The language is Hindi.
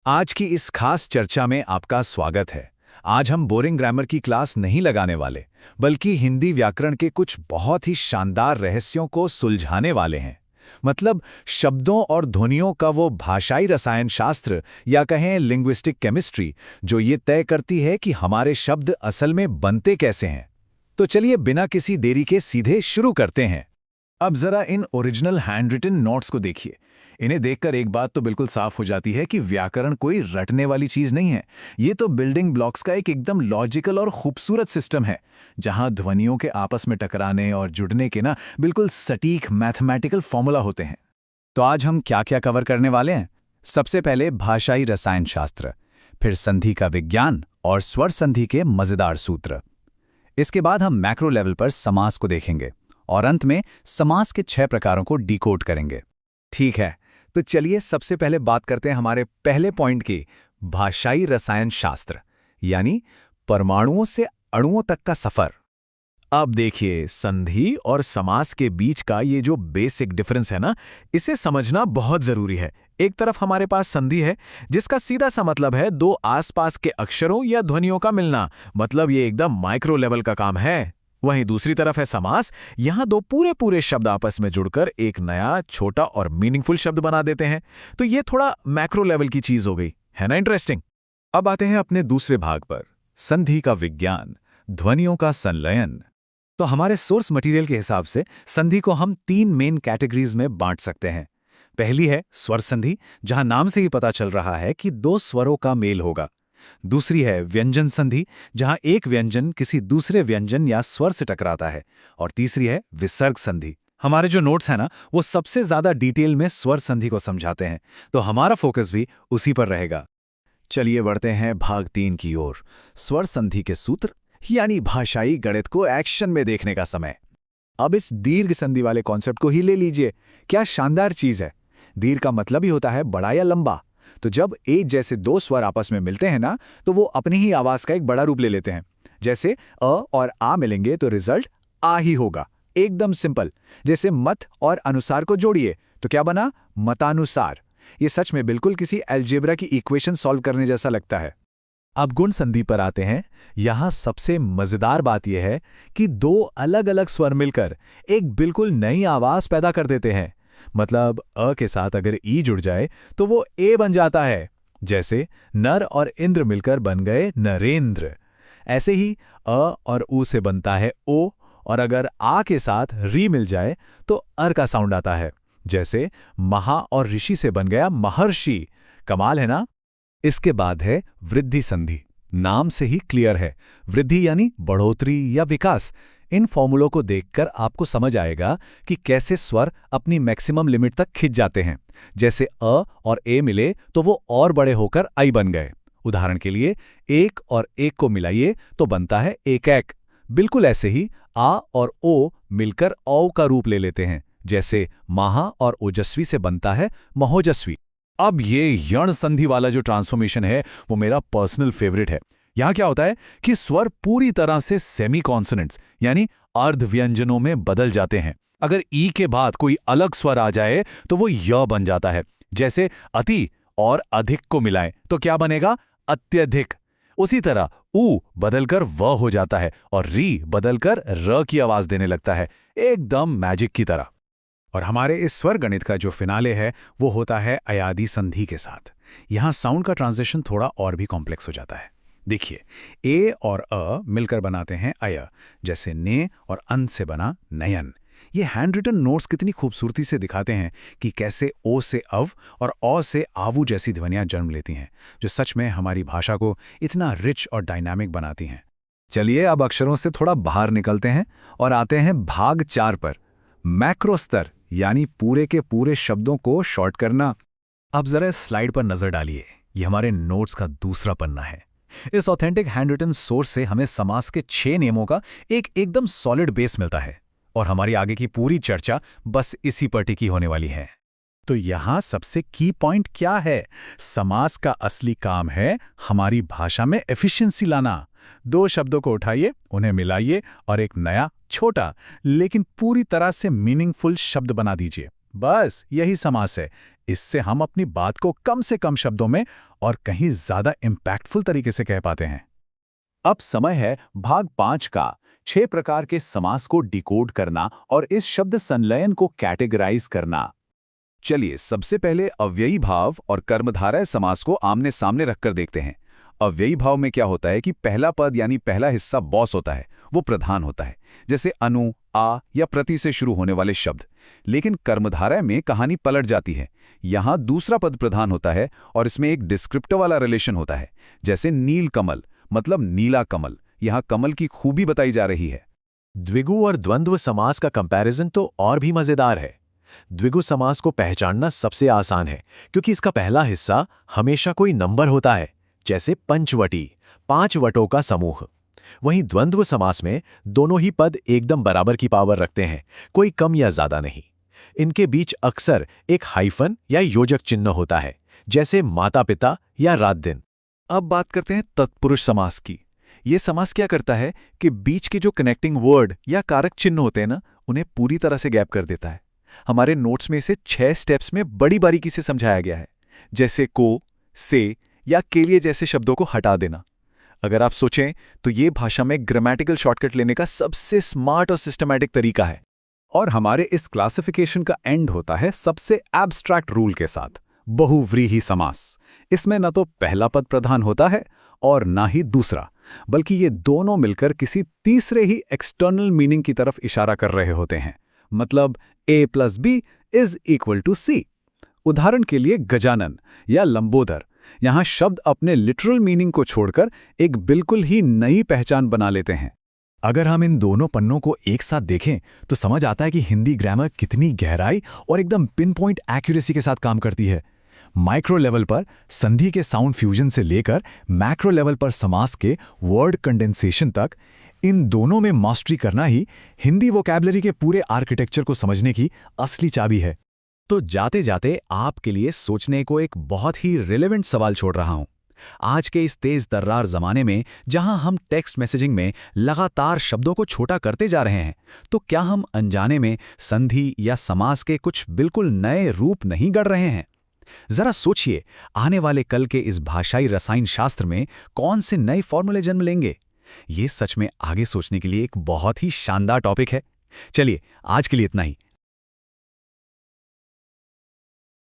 आज की इस खास चर्चा में आपका स्वागत है। आज हम बोरिंग ग्रामर की क्लास नहीं लगाने वाले, बल्कि हिंदी व्याकरण के कुछ बहुत ही शानदार रहस्यों को सुलझाने वाले हैं। मतलब शब्दों और ध्वनियों का वो भाषाई रसायन शास्त्र या कहें लिंग्विस्टिक केमिस्ट्री, जो ये तय करती है कि हमारे शब्द असल में बनते कैसे हैं। तो चलिए बिना किसी देरी के सीधे शुरू करते हैं। अब जरा इन ओरिजिनल हैंड रिटन नोट्स को देखिए। इन्हें देखकर एक बात तो बिल्कुल साफ हो जाती है कि व्याकरण कोई रटने वाली चीज नहीं है। ये तो बिल्डिंग ब्लॉक्स का एक एकदम लॉजिकल और खूबसूरत सिस्टम है, जहां ध्वनियों के आपस में टकराने और जुड़ने के बिल्कुल सटीक मैथमेटिकल फॉर्मूला होते हैं। तो आज हम क्या क्या कवर करने वाले हैं? सबसे पहले भाषाई रसायन शास्त्र, फिर संधि का विज्ञान और स्वर संधि के मजेदार सूत्र। इसके बाद हम मैक्रो लेवल पर समास को देखेंगे और अंत में समास के 6 प्रकारों को डिकोड करेंगे। ठीक है, तो चलिए सबसे पहले बात करते हैं हमारे पहले पॉइंट की, भाषाई रसायन शास्त्र, यानी परमाणुओं से अणुओं तक का सफर। अब देखिए, संधि और समास के बीच का ये जो बेसिक डिफरेंस है ना, इसे समझना बहुत जरूरी है। एक तरफ हमारे पास संधि है, जिसका सीधा सा मतलब है दो आसपास के अक्षरों या ध्वनियों का मिलना, मतलब ये एकदम माइक्रो लेवल का काम है। वहीं दूसरी तरफ है समास। यहां दो पूरे पूरे शब्द आपस में जुड़कर एक नया छोटा और मीनिंगफुल शब्द बना देते हैं। तो ये थोड़ा मैक्रो लेवल की चीज हो गई, है ना इंटरेस्टिंग। अब आते हैं अपने दूसरे भाग पर, संधि का विज्ञान, ध्वनियों का संलयन। तो हमारे सोर्स मटेरियल के हिसाब से संधि को हम 3 मेन कैटेगरीज में बांट सकते हैं। पहली है स्वर संधि, जहां नाम से ही पता चल रहा है कि 2 स्वरों का मेल होगा। दूसरी है व्यंजन संधि, जहां एक व्यंजन किसी दूसरे व्यंजन या स्वर से टकराता है। और तीसरी है विसर्ग संधि। हमारे जो नोट्स हैं ना, वो सबसे ज्यादा डिटेल में स्वर संधि को समझाते हैं, तो हमारा फोकस भी उसी पर रहेगा। चलिए बढ़ते हैं भाग 3 की ओर, स्वर संधि के सूत्र, यानी भाषाई गणित को एक्शन में देखने का समय। अब इस दीर्घ संधि वाले कॉन्सेप्ट को ही ले लीजिए। क्या शानदार चीज है। दीर्घ का मतलब ही होता है बड़ा या लंबा। तो जब एक जैसे 2 स्वर आपस में मिलते हैं ना, तो वो अपनी ही आवाज का एक बड़ा रूप ले लेते हैं। जैसे अ और आ मिलेंगे तो रिजल्ट आ ही होगा, एकदम सिंपल। जैसे मत और अनुसार को जोड़िए तो क्या बना? मतानुसार। ये सच में बिल्कुल किसी अलजेब्रा की इक्वेशन सॉल्व करने जैसा लगता है। अब गुण संधि पर आते हैं। यहां सबसे मजेदार बात यह है कि 2 अलग अलग स्वर मिलकर एक बिल्कुल नई आवाज पैदा कर देते हैं। मतलब अ के साथ अगर ई जुड़ जाए तो वो ए बन जाता है। जैसे नर और इंद्र मिलकर बन गए नरेंद्र। ऐसे ही अ और ऊ से बनता है ओ, और अगर आ के साथ री मिल जाए तो अर का साउंड आता है। जैसे महा और ऋषि से बन गया महर्षि। कमाल है ना। इसके बाद है वृद्धि संधि। नाम से ही क्लियर है, वृद्धि यानी बढ़ोतरी या विकास। इन फॉर्मूलों को देखकर आपको समझ आएगा कि कैसे स्वर अपनी मैक्सिमम लिमिट तक खिंच जाते हैं। जैसे अ और ए मिले तो वो और बड़े होकर आई बन गए। उदाहरण के लिए, एक और एक को मिलाइए तो बनता है एक एक। बिल्कुल ऐसे ही आ और ओ मिलकर औ का रूप ले लेते हैं। जैसे महा और ओजस्वी से बनता है महोजस्वी। अब ये यण संधि वाला जो ट्रांसफॉर्मेशन है, वो मेरा पर्सनल फेवरेट है। यहां क्या होता है कि स्वर पूरी तरह से सेमी कॉन्सोनेंट्स यानी अर्ध व्यंजनों में बदल जाते हैं। अगर ई के बाद कोई अलग स्वर आ जाए तो वो य बन जाता है। जैसे अति और अधिक को मिलाएं तो क्या बनेगा? अत्यधिक। उसी तरह ऊ बदलकर व हो जाता है और री बदलकर र की आवाज देने लगता है, एकदम मैजिक की तरह। और हमारे इस स्वर गणित का जो फिनाले है वो होता है अयादी संधि के साथ। यहां साउंड का ट्रांजिशन थोड़ा और भी कॉम्प्लेक्स हो जाता है। देखिए, ए और अ मिलकर बनाते हैं अय, जैसे ने और अन से बना नयन। ये हैंड रिटन नोट्स कितनी खूबसूरती से दिखाते हैं कि कैसे ओ से अव और औ से आवू जैसी ध्वनियां जन्म लेती हैं, जो सच में हमारी भाषा को इतना रिच और डायनामिक बनाती हैं। चलिए अब अक्षरों से थोड़ा बाहर निकलते हैं और आते हैं भाग 4 पर, मैक्रो स्तर, यानी पूरे के पूरे शब्दों को शॉर्ट करना। अब जरा इस स्लाइड पर नजर डालिए। ये हमारे नोट्स का दूसरा पन्ना है। इस ऑथेंटिक हैंड रिटन सोर्स से हमें समास के 6 नियमों का एक एकदम सॉलिड बेस मिलता है, और हमारी आगे की पूरी चर्चा बस इसी पर टिकी होने वाली है। तो यहां सबसे की पॉइंट क्या है? समास का असली काम है हमारी भाषा में एफिशिएंसी लाना। 2 शब्दों को उठाइए, उन्हें मिलाइए और एक नया छोटा लेकिन पूरी तरह से मीनिंगफुल शब्द बना दीजिए। बस यही समास है। इससे हम अपनी बात को कम से कम शब्दों में और कहीं ज्यादा इम्पैक्टफुल तरीके से कह पाते हैं। अब समय है भाग 5 का, 6 प्रकार के समास को डिकोड करना और इस शब्द संलयन को कैटेगराइज करना। चलिए सबसे पहले अव्ययी भाव और कर्मधारय समास को आमने सामने रखकर देखते हैं। अव्ययी भाव में क्या होता है कि पहला पद यानी पहला हिस्सा बॉस होता है, वो प्रधान होता है, जैसे अनु, आ या प्रति से शुरू होने वाले शब्द। लेकिन कर्मधारय में कहानी पलट जाती है। यहाँ दूसरा पद प्रधान होता है और इसमें एक डिस्क्रिप्टर वाला रिलेशन होता है, जैसे नील कमल मतलब नीला कमल। यहाँ कमल की खूबी बताई जा रही है। द्विगु और द्वंद्व समास का कंपैरिजन तो और भी मजेदार है। द्विगु समास को पहचानना सबसे आसान है क्योंकि इसका पहला हिस्सा हमेशा कोई नंबर होता है, जैसे पंचवटी, 5 वटों का समूह। वहीं द्वंद्व समास में दोनों ही पद एकदम बराबर की पावर रखते हैं, कोई कम या ज्यादा नहीं। इनके बीच अक्सर एक हाइफन या योजक चिन्ह होता है, जैसे माता पिता या रात दिन। अब बात करते हैं तत्पुरुष समास की। ये समास क्या करता है कि बीच के जो कनेक्टिंग वर्ड या कारक चिन्ह होते हैं ना, उन्हें पूरी तरह से गैप कर देता है। हमारे नोट्स में इसे 6 स्टेप्स में बड़ी बारीकी से समझाया गया है, जैसे को, से या के लिए जैसे शब्दों को हटा देना। अगर आप सोचें तो ये भाषा में ग्रामेटिकल शॉर्टकट लेने का सबसे स्मार्ट और सिस्टमैटिक तरीका है। और हमारे इस क्लासिफिकेशन का एंड होता है सबसे एब्स्ट्रैक्ट रूल के साथ, बहुव्रीहि समास। इसमें न तो पहला पद प्रधान होता है और ना ही दूसरा, बल्कि ये दोनों मिलकर किसी तीसरे ही एक्सटर्नल मीनिंग की तरफ इशारा कर रहे होते हैं। मतलब A + B = C। उदाहरण के लिए गजानन या लंबोदर, यहाँ शब्द अपने लिटरल मीनिंग को छोड़कर एक बिल्कुल ही नई पहचान बना लेते हैं। अगर हम इन दोनों पन्नों को एक साथ देखें तो समझ आता है कि हिंदी ग्रामर कितनी गहराई और एकदम पिन पॉइंट एक्यूरेसी के साथ काम करती है। माइक्रो लेवल पर संधि के साउंड फ्यूजन से लेकर मैक्रो लेवल पर समास के वर्ड कंडेंसेशन तक, इन दोनों में मास्टरी करना ही हिंदी वोकैबुलरी के पूरे आर्किटेक्चर को समझने की असली चाबी है। तो जाते जाते आपके लिए सोचने को एक बहुत ही रिलेवेंट सवाल छोड़ रहा हूं। आज के इस तेज तर्रार जमाने में जहां हम टेक्स्ट मैसेजिंग में लगातार शब्दों को छोटा करते जा रहे हैं, तो क्या हम अनजाने में संधि या समास के कुछ बिल्कुल नए रूप नहीं गढ़ रहे हैं? जरा सोचिए, आने वाले कल के इस भाषाई रसायन शास्त्र में कौन से नए फॉर्मूले जन्म लेंगे? ये सच में आगे सोचने के लिए एक बहुत ही शानदार टॉपिक है। चलिए आज के लिए इतना ही।